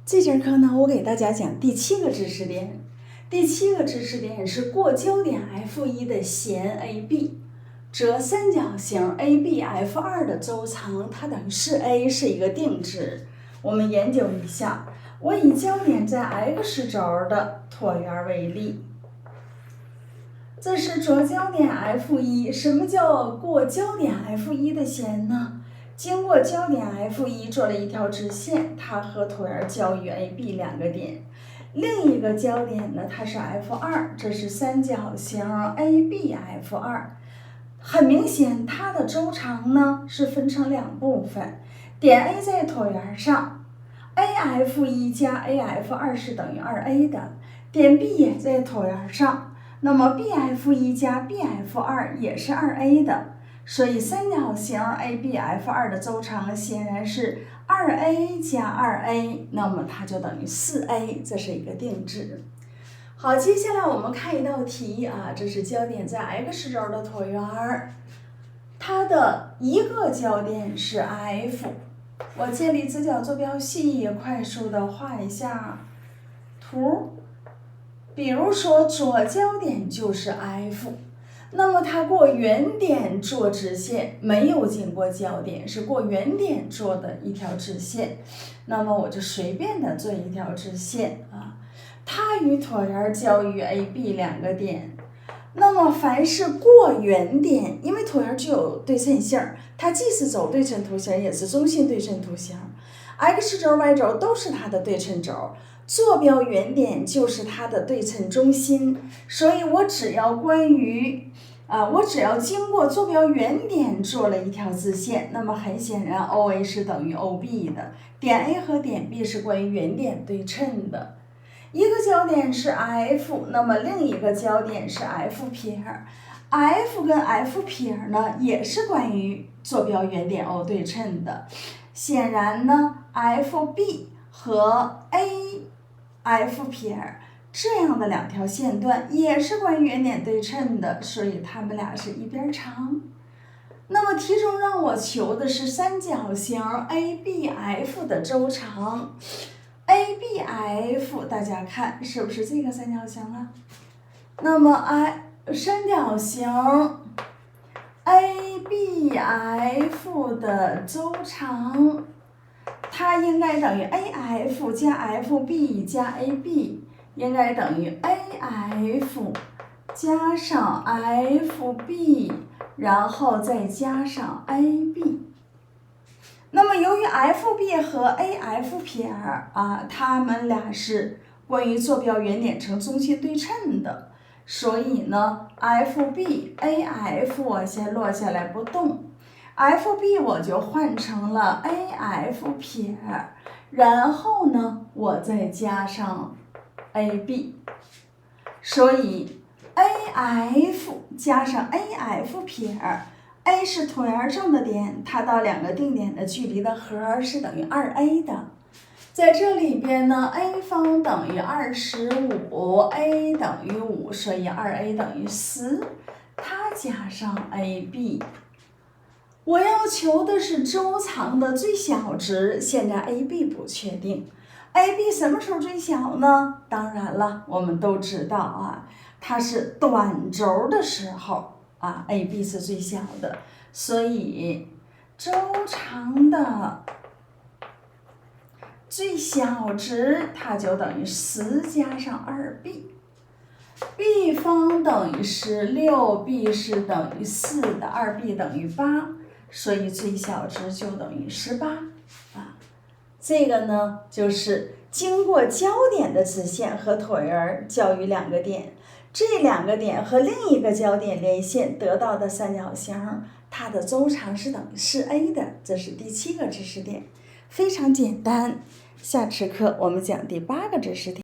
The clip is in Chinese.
这节课呢，我给大家讲第7个知识点。第7个知识点是过焦点 F1的弦 AB， 则三角形 ABF2 的周长它等于4a 是一个定值。我们研究一下，我以焦点在 x 轴的椭圆为例。这是着焦点 F1， 什么叫过焦点 F1的弦呢？经过焦点 F1 做了一条直线，它和椭圆交于 AB 两个点。另一个焦点呢，它是 F2， 这是三角形 ABF2。很明显，它的周长呢是分成两部分，点 A 在椭圆上 ，AF1 加 AF2 是等于2a 的，点 B 也在椭圆上，那么 BF1 加 BF2 也是2a 的。所以三角形 ABF2 的周长显然是2a 加2a， 那么它就等于4a， 这是一个定值。好，接下来我们看一道题啊，这是焦点在 x 轴的椭圆，它的一个焦点是 F， 我建立直角坐标系，快速的画一下图。比如说左焦点就是 F。那么它过原点做直线，没有经过焦点，是过原点做的一条直线。那么我就随便的做一条直线啊，它与椭圆交于 AB 两个点。那么凡是过原点，因为椭圆具有对称性，它既是轴对称图形，也是中心对称图形。x 轴、y 轴都是它的对称轴。坐标原点就是它的对称中心，所以我只要经过坐标原点做了一条直线，那么很显然 OA 是等于 OB 的，点 A 和点 B 是关于原点对称的。一个焦点是 F， 那么另一个焦点是 F 撇。F 跟 F 撇呢也是关于坐标原点 O 对称的。显然呢 FB 和 AF 撇这样的两条线段也是关于原点对称的，所以它们俩是一边长。那么题中让我求的是三角形 ABF 的周长。ABF 大家看是不是这个三角形啊？那么三角形 ABF 的周长，它应该等于 AF 加 FB 加 AB， 应该等于 AF 加上 FB， 然后再加上 AB。那么由于 FB 和 AF 撇它们俩是关于坐标原点呈中心对称的，所以呢 FB、AF 我先落下来不动。FB 我就换成了 AF 撇，然后呢，我再加上 AB， 所以 AF 加上 AF 撇 ，A 是椭圆上的点，它到两个定点的距离的和是等于2a 的。在这里边呢 ，a 方等于25，a 等于5，所以2a 等于4，它加上 AB。我要求的是周长的最小值，现在 AB 不确定。AB 什么时候最小呢？当然了，我们都知道它是短轴的时候AB 是最小的，所以周长的最小值它就等于10加上2b。b 方等于16，b 是等于4的，2b 等于8。所以最小值就等于18这个呢就是经过焦点的直线和椭圆交于两个点，这两个点和另一个焦点连线得到的三角形，它的周长是等于4a 的。这是第7个知识点，非常简单。下次课我们讲第8个知识点。